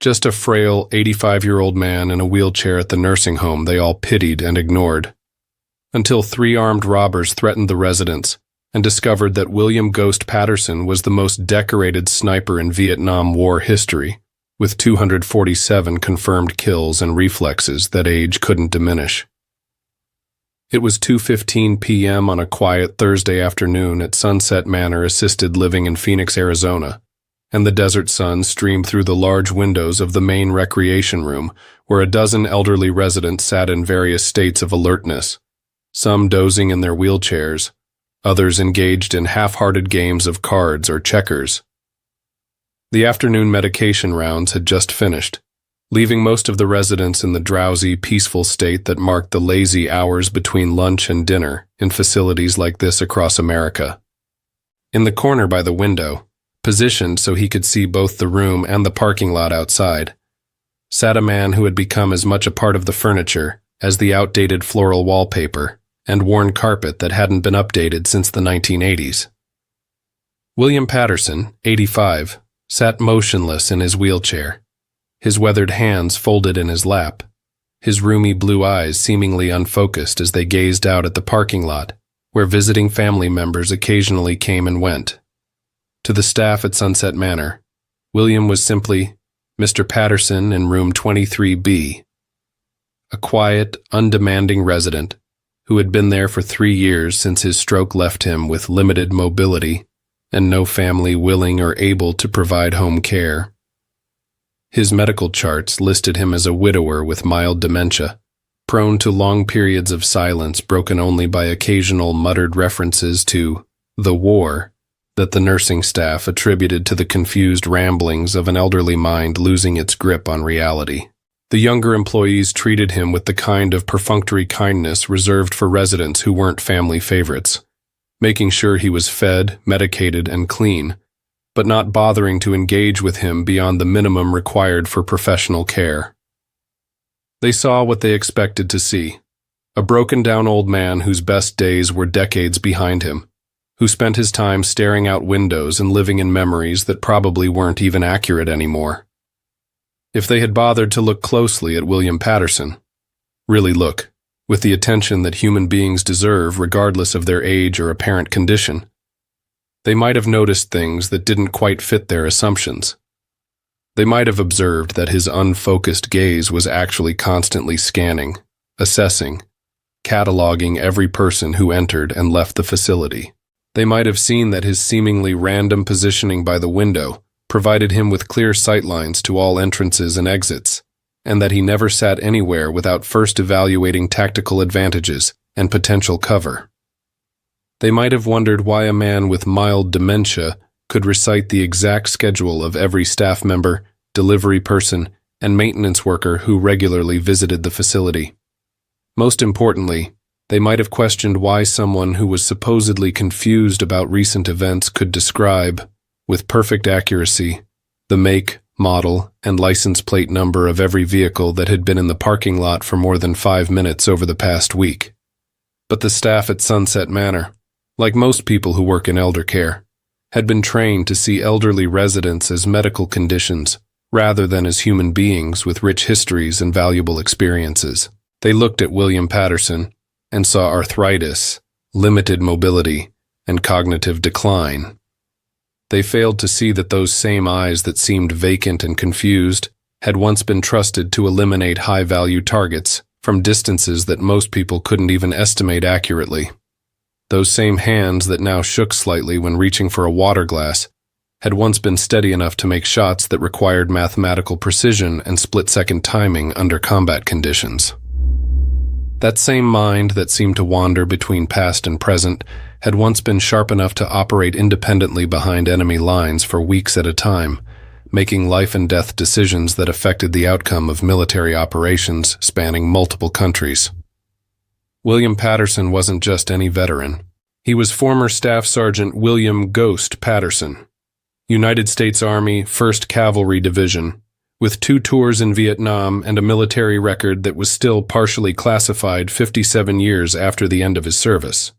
Just a frail, 85-year-old man in a wheelchair at the nursing home they all pitied and ignored. Until 3 armed robbers threatened the residents and discovered that William "Ghost" Patterson was the most decorated sniper in Vietnam War history, with 247 confirmed kills and reflexes that age couldn't diminish. It was 2:15 p.m. on a quiet Thursday afternoon at Sunset Manor assisted living in Phoenix, Arizona, and the desert sun streamed through the large windows of the main recreation room, where a dozen elderly residents sat in various states of alertness, some dozing in their wheelchairs, others engaged in half-hearted games of cards or checkers. The afternoon medication rounds had just finished, leaving most of the residents in the drowsy, peaceful state that marked the lazy hours between lunch and dinner in facilities like this across America. In the corner by the window, positioned so he could see both the room and the parking lot outside, sat a man who had become as much a part of the furniture as the outdated floral wallpaper and worn carpet that hadn't been updated since the 1980s. William Patterson, 85, sat motionless in his wheelchair, his weathered hands folded in his lap, his roomy blue eyes seemingly unfocused as they gazed out at the parking lot, where visiting family members occasionally came and went. To the staff at Sunset Manor, William was simply Mr. Patterson in room 23B, a quiet, undemanding resident who had been there for 3 years since his stroke left him with limited mobility and no family willing or able to provide home care. His medical charts listed him as a widower with mild dementia, prone to long periods of silence broken only by occasional muttered references to the war that the nursing staff attributed to the confused ramblings of an elderly mind losing its grip on reality. The younger employees treated him with the kind of perfunctory kindness reserved for residents who weren't family favorites, making sure he was fed, medicated, and clean, but not bothering to engage with him beyond the minimum required for professional care. They saw what they expected to see, a broken-down old man whose best days were decades behind him, who spent his time staring out windows and living in memories that probably weren't even accurate anymore. If they had bothered to look closely at William Patterson, really look, with the attention that human beings deserve regardless of their age or apparent condition, they might have noticed things that didn't quite fit their assumptions. They might have observed that his unfocused gaze was actually constantly scanning, assessing, cataloging every person who entered and left the facility. They might have seen that his seemingly random positioning by the window provided him with clear sightlines to all entrances and exits, and that he never sat anywhere without first evaluating tactical advantages and potential cover. They might have wondered why a man with mild dementia could recite the exact schedule of every staff member, delivery person, and maintenance worker who regularly visited the facility. Most importantly, they might have questioned why someone who was supposedly confused about recent events could describe, with perfect accuracy, the make, model, and license plate number of every vehicle that had been in the parking lot for more than 5 minutes over the past week. But the staff at Sunset Manor, like most people who work in elder care, had been trained to see elderly residents as medical conditions rather than as human beings with rich histories and valuable experiences. They looked at William Patterson and saw arthritis, limited mobility, and cognitive decline. They failed to see that those same eyes that seemed vacant and confused had once been trusted to eliminate high-value targets from distances that most people couldn't even estimate accurately. Those same hands that now shook slightly when reaching for a water glass had once been steady enough to make shots that required mathematical precision and split-second timing under combat conditions. That same mind that seemed to wander between past and present had once been sharp enough to operate independently behind enemy lines for weeks at a time, making life-and-death decisions that affected the outcome of military operations spanning multiple countries. William Patterson wasn't just any veteran. He was former Staff Sergeant William "Ghost" Patterson, United States Army 1st Cavalry Division, with 2 tours in Vietnam and a military record that was still partially classified 57 years after the end of his service.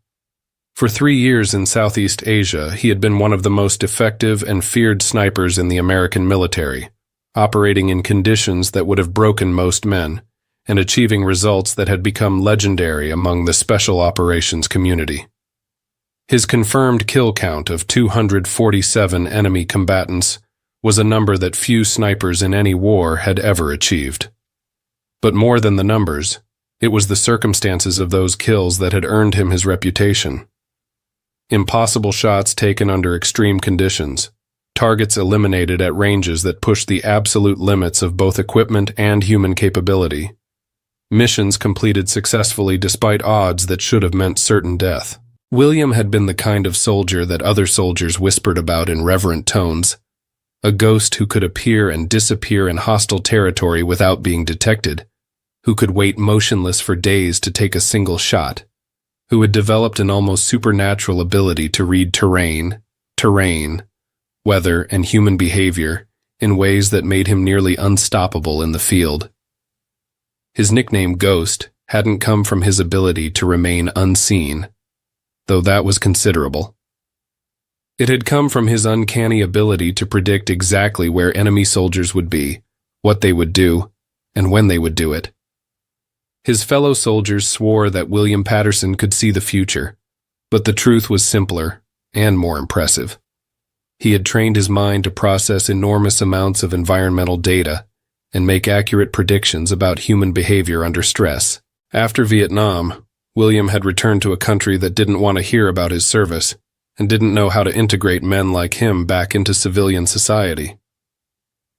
For 3 years in Southeast Asia, he had been one of the most effective and feared snipers in the American military, operating in conditions that would have broken most men, and achieving results that had become legendary among the special operations community. His confirmed kill count of 247 enemy combatants was a number that few snipers in any war had ever achieved. But more than the numbers, it was the circumstances of those kills that had earned him his reputation. Impossible shots taken under extreme conditions, targets eliminated at ranges that pushed the absolute limits of both equipment and human capability, missions completed successfully despite odds that should have meant certain death. William had been the kind of soldier that other soldiers whispered about in reverent tones, a ghost who could appear and disappear in hostile territory without being detected, who could wait motionless for days to take a single shot, who had developed an almost supernatural ability to read terrain, weather, and human behavior in ways that made him nearly unstoppable in the field. His nickname Ghost hadn't come from his ability to remain unseen, though that was considerable. It had come from his uncanny ability to predict exactly where enemy soldiers would be, what they would do, and when they would do it. His fellow soldiers swore that William Patterson could see the future, but the truth was simpler and more impressive. He had trained his mind to process enormous amounts of environmental data and make accurate predictions about human behavior under stress. After Vietnam, William had returned to a country that didn't want to hear about his service and didn't know how to integrate men like him back into civilian society.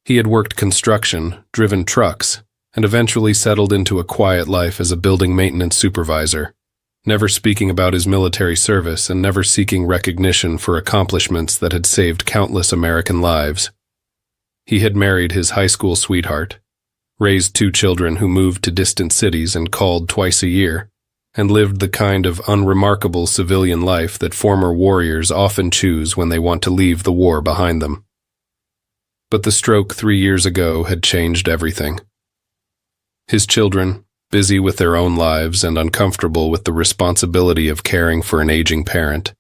He had worked construction, driven trucks, and eventually settled into a quiet life as a building maintenance supervisor, never speaking about his military service and never seeking recognition for accomplishments that had saved countless American lives. He had married his high school sweetheart, raised 2 children who moved to distant cities and called twice a year, and lived the kind of unremarkable civilian life that former warriors often choose when they want to leave the war behind them. But the stroke 3 years ago had changed everything. His children, busy with their own lives and uncomfortable with the responsibility of caring for an aging parent,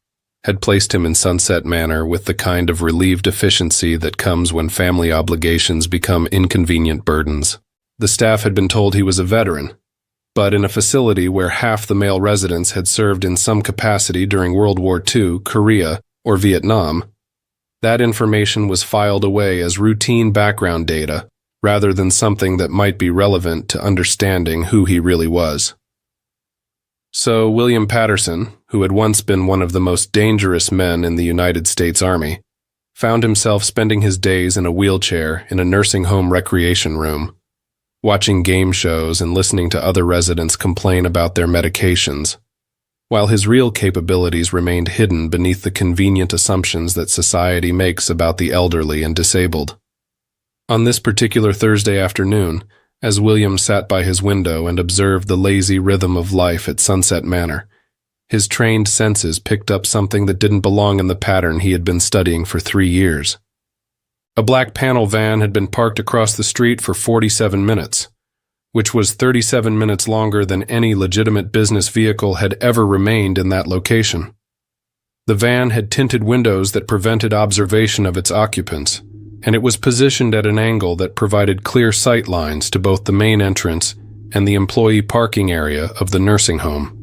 had placed him in Sunset Manor with the kind of relieved efficiency that comes when family obligations become inconvenient burdens. The staff had been told he was a veteran, but in a facility where half the male residents had served in some capacity during World War II, Korea, or Vietnam, that information was filed away as routine background data rather than something that might be relevant to understanding who he really was. So William Patterson, who had once been one of the most dangerous men in the United States Army, found himself spending his days in a wheelchair in a nursing home recreation room, watching game shows and listening to other residents complain about their medications, while his real capabilities remained hidden beneath the convenient assumptions that society makes about the elderly and disabled. On this particular Thursday afternoon, as William sat by his window and observed the lazy rhythm of life at Sunset Manor, his trained senses picked up something that didn't belong in the pattern he had been studying for 3 years. A black panel van had been parked across the street for 47 minutes, which was 37 minutes longer than any legitimate business vehicle had ever remained in that location. The van had tinted windows that prevented observation of its occupants, and it was positioned at an angle that provided clear sight lines to both the main entrance and the employee parking area of the nursing home.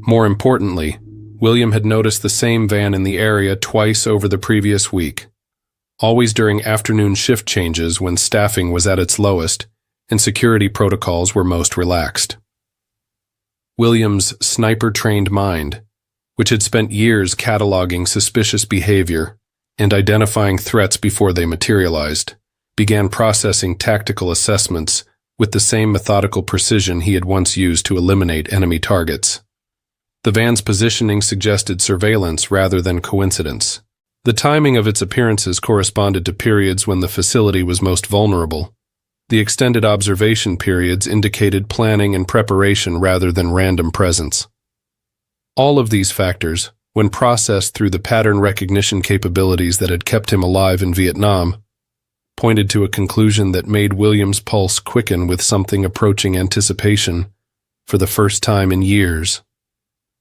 More importantly, William had noticed the same van in the area twice over the previous week, always during afternoon shift changes when staffing was at its lowest and security protocols were most relaxed. William's sniper-trained mind, which had spent years cataloging suspicious behavior and identifying threats before they materialized, began processing tactical assessments with the same methodical precision he had once used to eliminate enemy targets. The van's positioning suggested surveillance rather than coincidence. The timing of its appearances corresponded to periods when the facility was most vulnerable. The extended observation periods indicated planning and preparation rather than random presence. All of these factors, when processed through the pattern recognition capabilities that had kept him alive in Vietnam, pointed to a conclusion that made William's pulse quicken with something approaching anticipation for the first time in years.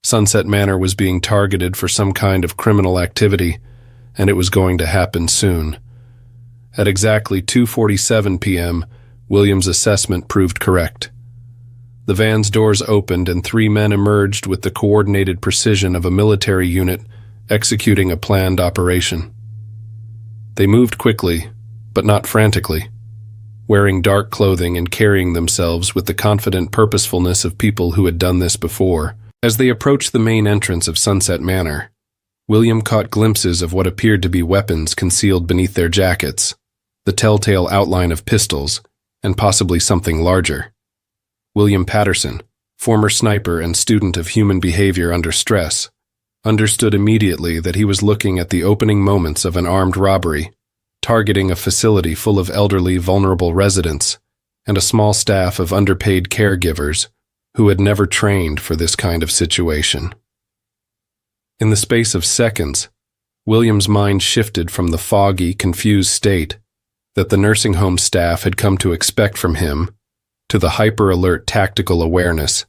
Sunset Manor was being targeted for some kind of criminal activity, and it was going to happen soon. At exactly 2:47 p.m., William's assessment proved correct. The van's doors opened and 3 men emerged with the coordinated precision of a military unit executing a planned operation. They moved quickly, but not frantically, wearing dark clothing and carrying themselves with the confident purposefulness of people who had done this before. As they approached the main entrance of Sunset Manor, William caught glimpses of what appeared to be weapons concealed beneath their jackets, the telltale outline of pistols, and possibly something larger. William Patterson, former sniper and student of human behavior under stress, understood immediately that he was looking at the opening moments of an armed robbery, targeting a facility full of elderly, vulnerable residents and a small staff of underpaid caregivers who had never trained for this kind of situation. In the space of seconds, William's mind shifted from the foggy, confused state that the nursing home staff had come to expect from him to the hyper-alert tactical awareness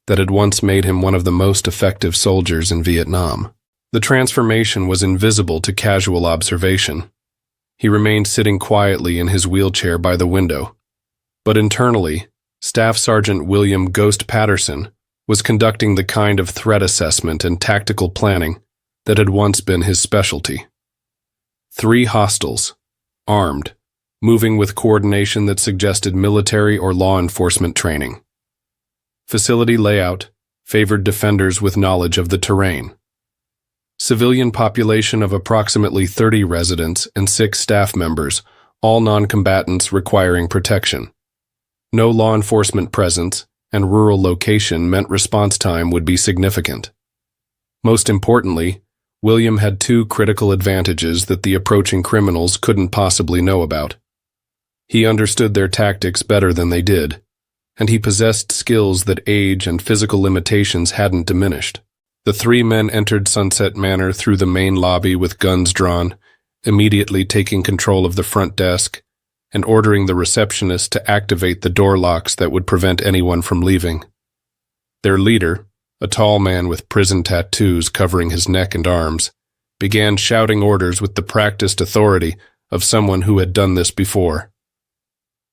that had once made him one of the most effective soldiers in Vietnam. The transformation was invisible to casual observation. He remained sitting quietly in his wheelchair by the window, but internally, Staff Sergeant William "Ghost" Patterson was conducting the kind of threat assessment and tactical planning that had once been his specialty. 3 hostiles, armed, moving with coordination that suggested military or law enforcement training. Facility layout favored defenders with knowledge of the terrain. Civilian population of approximately 30 residents and 6 staff members, all non-combatants requiring protection. No law enforcement presence and rural location meant response time would be significant. Most importantly, William had 2 critical advantages that the approaching criminals couldn't possibly know about. He understood their tactics better than they did, and he possessed skills that age and physical limitations hadn't diminished. The 3 men entered Sunset Manor through the main lobby with guns drawn, immediately taking control of the front desk and ordering the receptionist to activate the door locks that would prevent anyone from leaving. Their leader, a tall man with prison tattoos covering his neck and arms, began shouting orders with the practiced authority of someone who had done this before.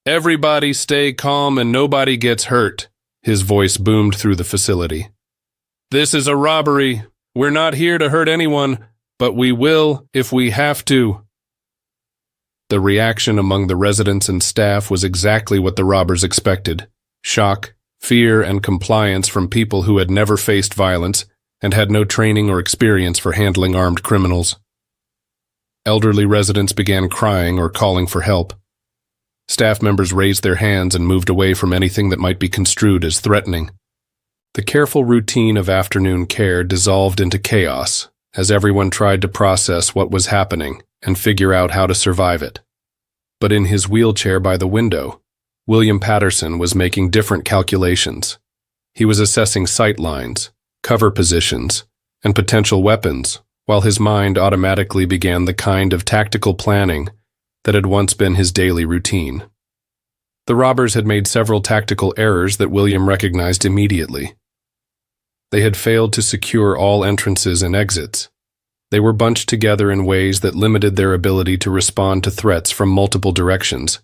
"Everybody stay calm and nobody gets hurt," his voice boomed through the facility. "This is a robbery. We're not here to hurt anyone, but we will if we have to." The reaction among the residents and staff was exactly what the robbers expected: shock, fear, and compliance from people who had never faced violence and had no training or experience for handling armed criminals. Elderly residents began crying or calling for help. Staff members raised their hands and moved away from anything that might be construed as threatening. The careful routine of afternoon care dissolved into chaos as everyone tried to process what was happening and figure out how to survive it. But in his wheelchair by the window, William Patterson was making different calculations. He was assessing sight lines, cover positions, and potential weapons, while his mind automatically began the kind of tactical planning that had once been his daily routine. The robbers had made several tactical errors that William recognized immediately. They had failed to secure all entrances and exits. They were bunched together in ways that limited their ability to respond to threats from multiple directions.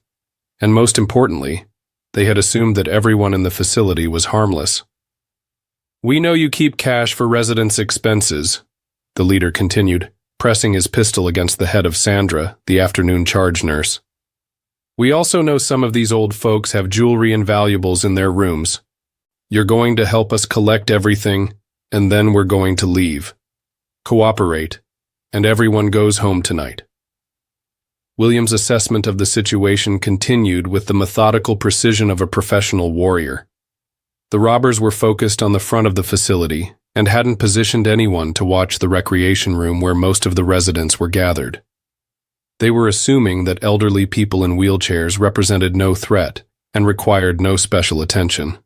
And most importantly, they had assumed that everyone in the facility was harmless. "We know you keep cash for residents' expenses," the leader continued, pressing his pistol against the head of Sandra, the afternoon charge nurse. "We also know some of these old folks have jewelry and valuables in their rooms. You're going to help us collect everything, and then we're going to leave. Cooperate, and everyone goes home tonight." William's assessment of the situation continued with the methodical precision of a professional warrior. The robbers were focused on the front of the facility and hadn't positioned anyone to watch the recreation room where most of the residents were gathered. They were assuming that elderly people in wheelchairs represented no threat and required no special attention.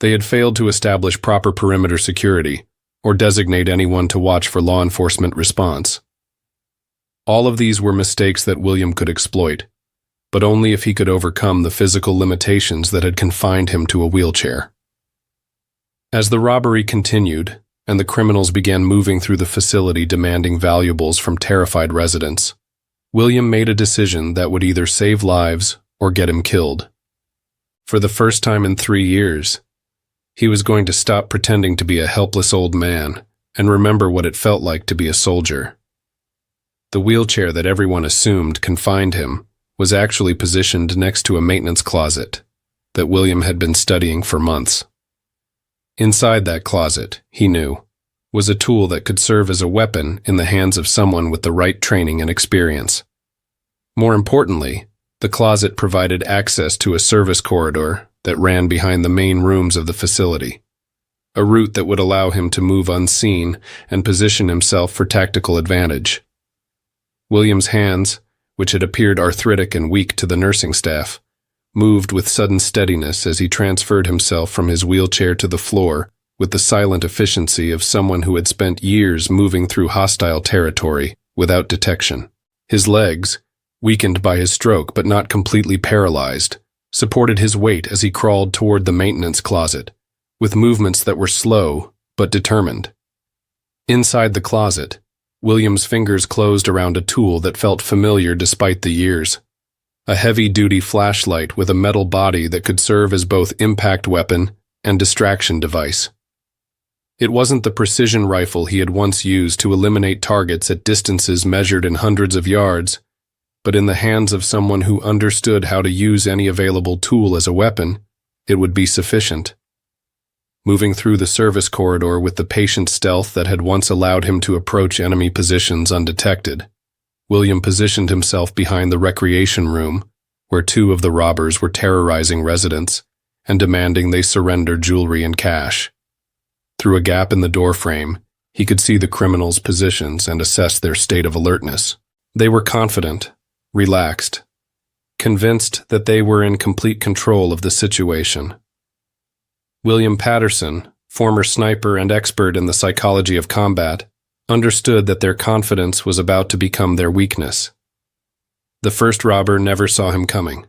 They had failed to establish proper perimeter security or designate anyone to watch for law enforcement response. All of these were mistakes that William could exploit, but only if he could overcome the physical limitations that had confined him to a wheelchair. As the robbery continued, and the criminals began moving through the facility demanding valuables from terrified residents, William made a decision that would either save lives or get him killed. For the first time in 3 years, he was going to stop pretending to be a helpless old man and remember what it felt like to be a soldier. The wheelchair that everyone assumed confined him was actually positioned next to a maintenance closet that William had been studying for months. Inside that closet, he knew, was a tool that could serve as a weapon in the hands of someone with the right training and experience. More importantly, the closet provided access to a service corridor that ran behind the main rooms of the facility, a route that would allow him to move unseen and position himself for tactical advantage. William's hands, which had appeared arthritic and weak to the nursing staff, moved with sudden steadiness as he transferred himself from his wheelchair to the floor with the silent efficiency of someone who had spent years moving through hostile territory without detection. His legs, weakened by his stroke but not completely paralyzed, supported his weight as he crawled toward the maintenance closet, with movements that were slow but determined. Inside the closet, William's fingers closed around a tool that felt familiar despite the years. A heavy-duty flashlight with a metal body that could serve as both impact weapon and distraction device. It wasn't the precision rifle he had once used to eliminate targets at distances measured in hundreds of yards, but in the hands of someone who understood how to use any available tool as a weapon, it would be sufficient. Moving through the service corridor with the patient stealth that had once allowed him to approach enemy positions undetected, William positioned himself behind the recreation room, where 2 of the robbers were terrorizing residents and demanding they surrender jewelry and cash. Through a gap in the doorframe, he could see the criminals' positions and assess their state of alertness. They were confident, relaxed, convinced that they were in complete control of the situation. William Patterson, former sniper and expert in the psychology of combat, understood that their confidence was about to become their weakness. The first robber never saw him coming.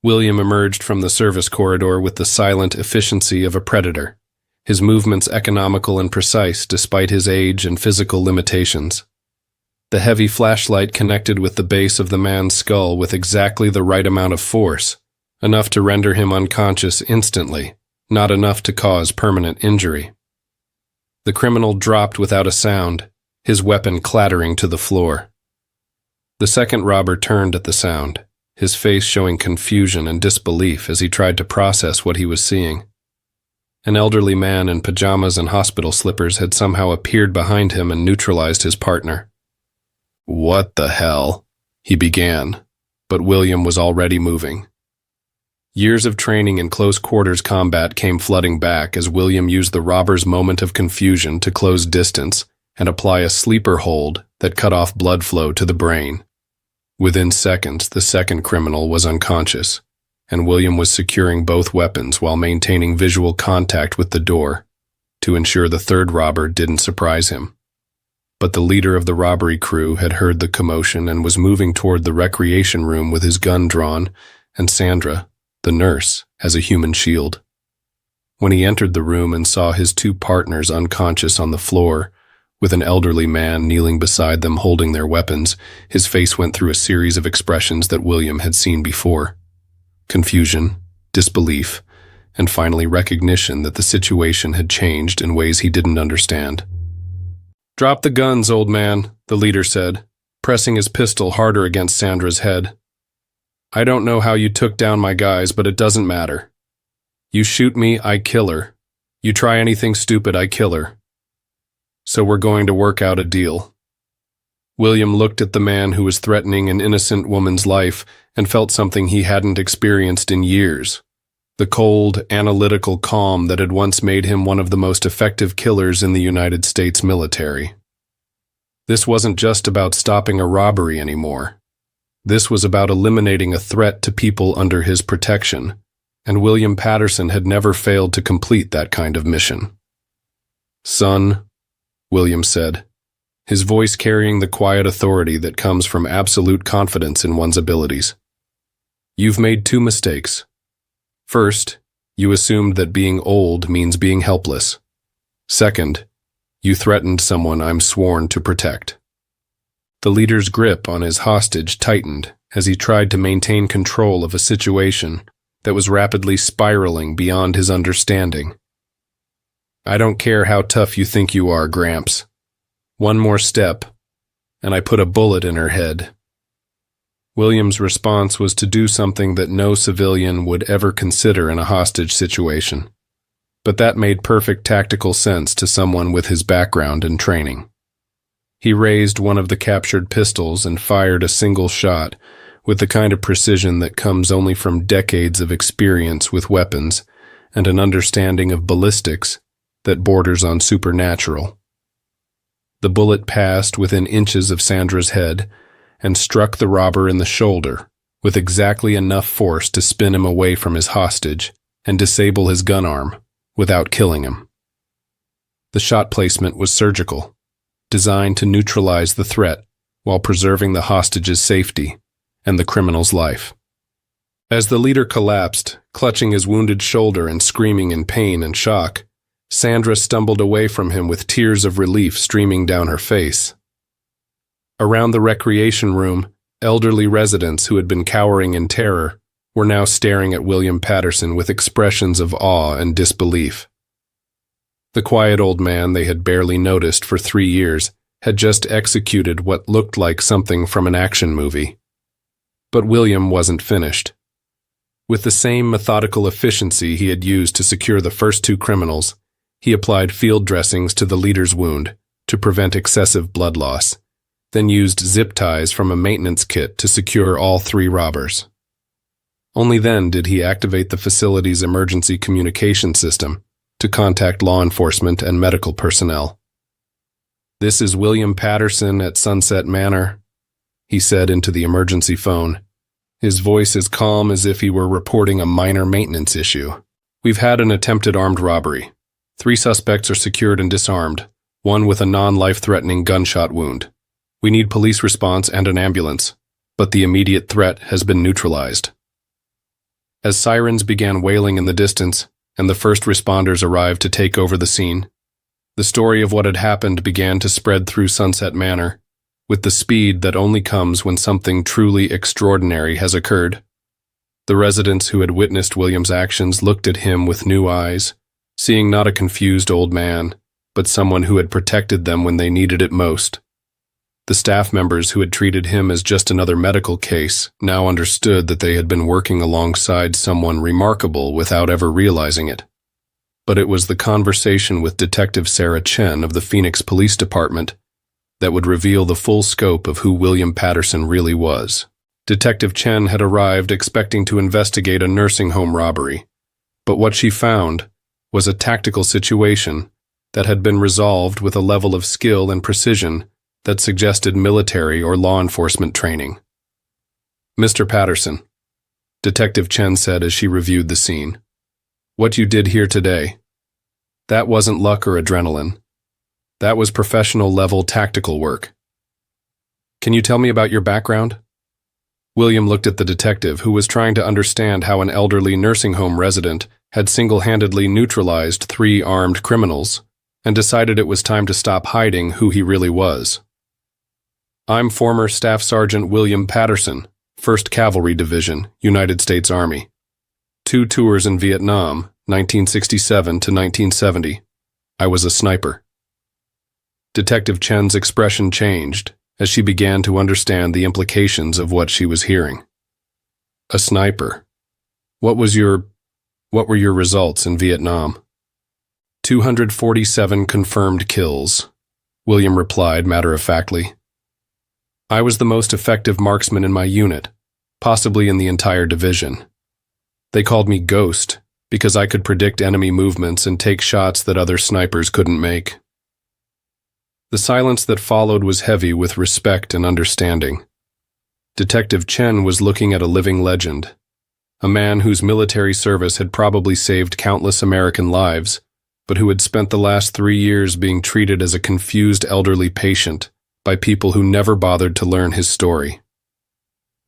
William emerged from the service corridor with the silent efficiency of a predator, his movements economical and precise despite his age and physical limitations. The heavy flashlight connected with the base of the man's skull with exactly the right amount of force, enough to render him unconscious instantly, not enough to cause permanent injury. The criminal dropped without a sound, his weapon clattering to the floor. The second robber turned at the sound, his face showing confusion and disbelief as he tried to process what he was seeing. An elderly man in pajamas and hospital slippers had somehow appeared behind him and neutralized his partner. "What the hell?" he began, but William was already moving. Years of training in close-quarters combat came flooding back as William used the robber's moment of confusion to close distance and apply a sleeper hold that cut off blood flow to the brain. Within seconds, the second criminal was unconscious, and William was securing both weapons while maintaining visual contact with the door to ensure the third robber didn't surprise him. But the leader of the robbery crew had heard the commotion and was moving toward the recreation room with his gun drawn, and Sandra, the nurse, as a human shield. When he entered the room and saw his 2 partners unconscious on the floor, with an elderly man kneeling beside them holding their weapons, his face went through a series of expressions that William had seen before. Confusion, disbelief, and finally recognition that the situation had changed in ways he didn't understand. "Drop the guns, old man," the leader said, pressing his pistol harder against Sandra's head. "I don't know how you took down my guys, but it doesn't matter. You shoot me, I kill her. You try anything stupid, I kill her. So we're going to work out a deal." William looked at the man who was threatening an innocent woman's life and felt something he hadn't experienced in years. The cold, analytical calm that had once made him one of the most effective killers in the United States military. This wasn't just about stopping a robbery anymore. This was about eliminating a threat to people under his protection, and William Patterson had never failed to complete that kind of mission. "Son," William said, his voice carrying the quiet authority that comes from absolute confidence in one's abilities. "You've made 2 mistakes. First, you assumed that being old means being helpless. Second, you threatened someone I'm sworn to protect." The leader's grip on his hostage tightened as he tried to maintain control of a situation that was rapidly spiraling beyond his understanding. "I don't care how tough you think you are, Gramps. One more step, and I put a bullet in her head." William's response was to do something that no civilian would ever consider in a hostage situation. But that made perfect tactical sense to someone with his background and training. He raised one of the captured pistols and fired a single shot with the kind of precision that comes only from decades of experience with weapons and an understanding of ballistics that borders on supernatural. The bullet passed within inches of Sandra's head and struck the robber in the shoulder with exactly enough force to spin him away from his hostage and disable his gun arm without killing him. The shot placement was surgical, designed to neutralize the threat while preserving the hostage's safety and the criminal's life. As the leader collapsed, clutching his wounded shoulder and screaming in pain and shock, Sandra stumbled away from him with tears of relief streaming down her face. Around the recreation room, elderly residents who had been cowering in terror were now staring at William Patterson with expressions of awe and disbelief. The quiet old man they had barely noticed for 3 years had just executed what looked like something from an action movie. But William wasn't finished. With the same methodical efficiency he had used to secure the first 2 criminals, he applied field dressings to the leader's wound to prevent excessive blood loss, then used zip ties from a maintenance kit to secure all 3 robbers. Only then did he activate the facility's emergency communication system to contact law enforcement and medical personnel. "This is William Patterson at Sunset Manor," he said into the emergency phone, his voice as calm as if he were reporting a minor maintenance issue. "We've had an attempted armed robbery. 3 suspects are secured and disarmed, 1 with a non-life-threatening gunshot wound. We need police response and an ambulance, but the immediate threat has been neutralized." As sirens began wailing in the distance and the first responders arrived to take over the scene, the story of what had happened began to spread through Sunset Manor, with the speed that only comes when something truly extraordinary has occurred. The residents who had witnessed William's actions looked at him with new eyes, seeing not a confused old man, but someone who had protected them when they needed it most. The staff members who had treated him as just another medical case now understood that they had been working alongside someone remarkable without ever realizing it. But it was the conversation with Detective Sarah Chen of the Phoenix Police Department that would reveal the full scope of who William Patterson really was. Detective Chen had arrived expecting to investigate a nursing home robbery, but what she found was a tactical situation that had been resolved with a level of skill and precision that suggested military or law enforcement training. "Mr. Patterson," Detective Chen said as she reviewed the scene, "what you did here today, that wasn't luck or adrenaline. That was professional-level tactical work. Can you tell me about your background?" William looked at the detective, who was trying to understand how an elderly nursing home resident had single-handedly neutralized 3 armed criminals, and decided it was time to stop hiding who he really was. "I'm former Staff Sergeant William Patterson, 1st Cavalry Division, United States Army. 2 tours in Vietnam, 1967 to 1970. I was a sniper." Detective Chen's expression changed as she began to understand the implications of what she was hearing. "A sniper. What were your results in Vietnam?" 247 confirmed kills, William replied matter-of-factly. "I was the most effective marksman in my unit, possibly in the entire division. They called me Ghost because I could predict enemy movements and take shots that other snipers couldn't make." The silence that followed was heavy with respect and understanding. Detective Chen was looking at a living legend, a man whose military service had probably saved countless American lives, but who had spent the last 3 years being treated as a confused elderly patient by people who never bothered to learn his story.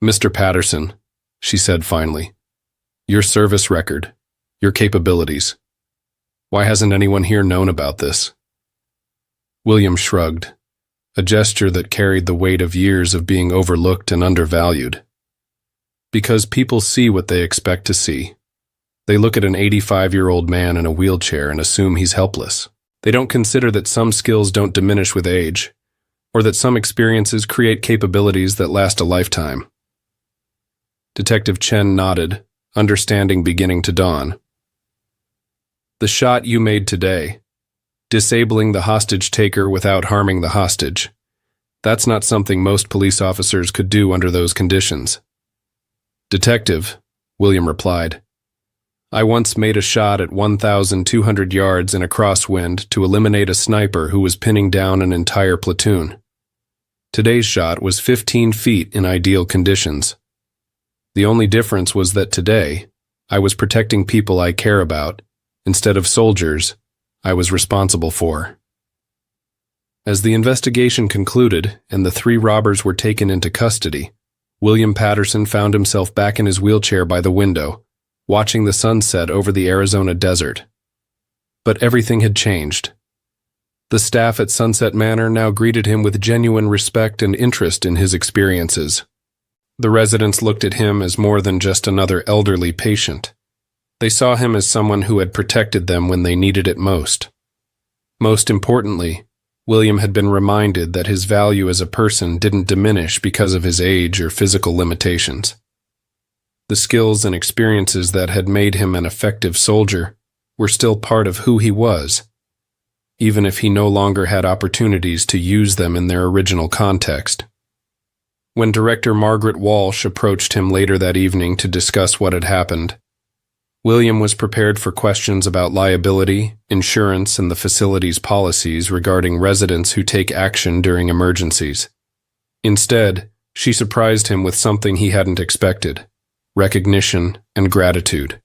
"Mr. Patterson," she said finally, "your service record, your capabilities. Why hasn't anyone here known about this?" William shrugged, a gesture that carried the weight of years of being overlooked and undervalued. Because people see what they expect to see. They look at an 85-year-old man in a wheelchair and assume he's helpless. They don't consider that some skills don't diminish with age, or that some experiences create capabilities that last a lifetime. Detective Chen nodded, understanding beginning to dawn. The shot you made today, disabling the hostage taker without harming the hostage, that's not something most police officers could do under those conditions. Detective, William replied, I once made a shot at 1,200 yards in a crosswind to eliminate a sniper who was pinning down an entire platoon. Today's shot was 15 feet in ideal conditions. The only difference was that today, I was protecting people I care about, instead of soldiers I was responsible for. As the investigation concluded and the 3 robbers were taken into custody, William Patterson found himself back in his wheelchair by the window, watching the sunset over the Arizona desert. But everything had changed. The staff at Sunset Manor now greeted him with genuine respect and interest in his experiences. The residents looked at him as more than just another elderly patient. They saw him as someone who had protected them when they needed it most. Most importantly, William had been reminded that his value as a person didn't diminish because of his age or physical limitations. The skills and experiences that had made him an effective soldier were still part of who he was, even if he no longer had opportunities to use them in their original context. When Director Margaret Walsh approached him later that evening to discuss what had happened, William was prepared for questions about liability, insurance, and the facility's policies regarding residents who take action during emergencies. Instead, she surprised him with something he hadn't expected: recognition and gratitude.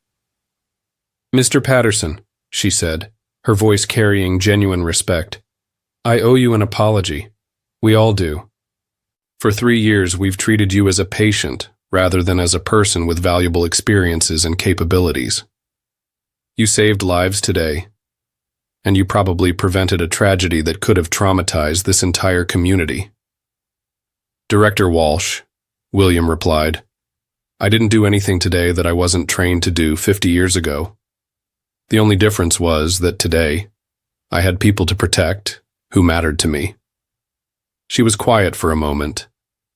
Mr. Patterson, she said, her voice carrying genuine respect, I owe you an apology. We all do. For 3 years, we've treated you as a patient rather than as a person with valuable experiences and capabilities. You saved lives today, and you probably prevented a tragedy that could have traumatized this entire community. Director Walsh, William replied, I didn't do anything today that I wasn't trained to do 50 years ago. The only difference was that today, I had people to protect who mattered to me. She was quiet for a moment,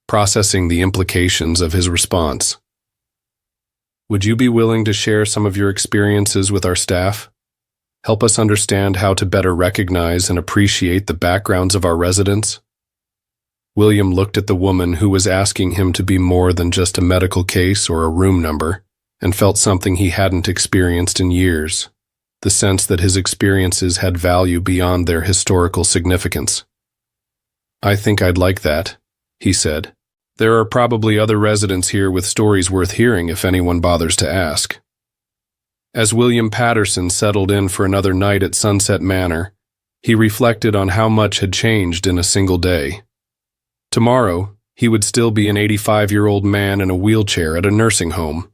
processing the implications of his response. Would you be willing to share some of your experiences with our staff? Help us understand how to better recognize and appreciate the backgrounds of our residents? William looked at the woman who was asking him to be more than just a medical case or a room number, and felt something he hadn't experienced in years, the sense that his experiences had value beyond their historical significance. I think I'd like that, he said. There are probably other residents here with stories worth hearing if anyone bothers to ask. As William Patterson settled in for another night at Sunset Manor, he reflected on how much had changed in a single day. Tomorrow, he would still be an 85-year-old man in a wheelchair at a nursing home.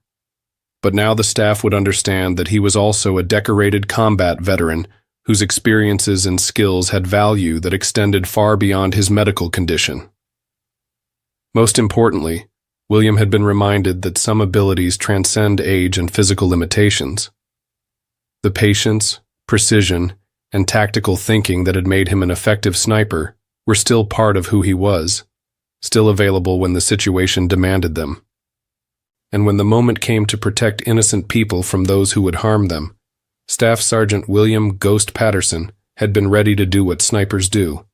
But now the staff would understand that he was also a decorated combat veteran whose experiences and skills had value that extended far beyond his medical condition. Most importantly, William had been reminded that some abilities transcend age and physical limitations. The patience, precision, and tactical thinking that had made him an effective sniper were still part of who he was, still available when the situation demanded them. And when the moment came to protect innocent people from those who would harm them, Staff Sergeant William "Ghost" Patterson had been ready to do what snipers do: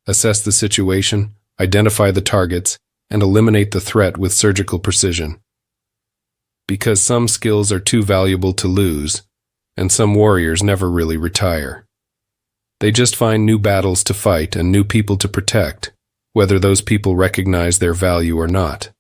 assess the situation, identify the targets, and eliminate the threat with surgical precision. Because some skills are too valuable to lose, and some warriors never really retire. They just find new battles to fight and new people to protect, whether those people recognize their value or not.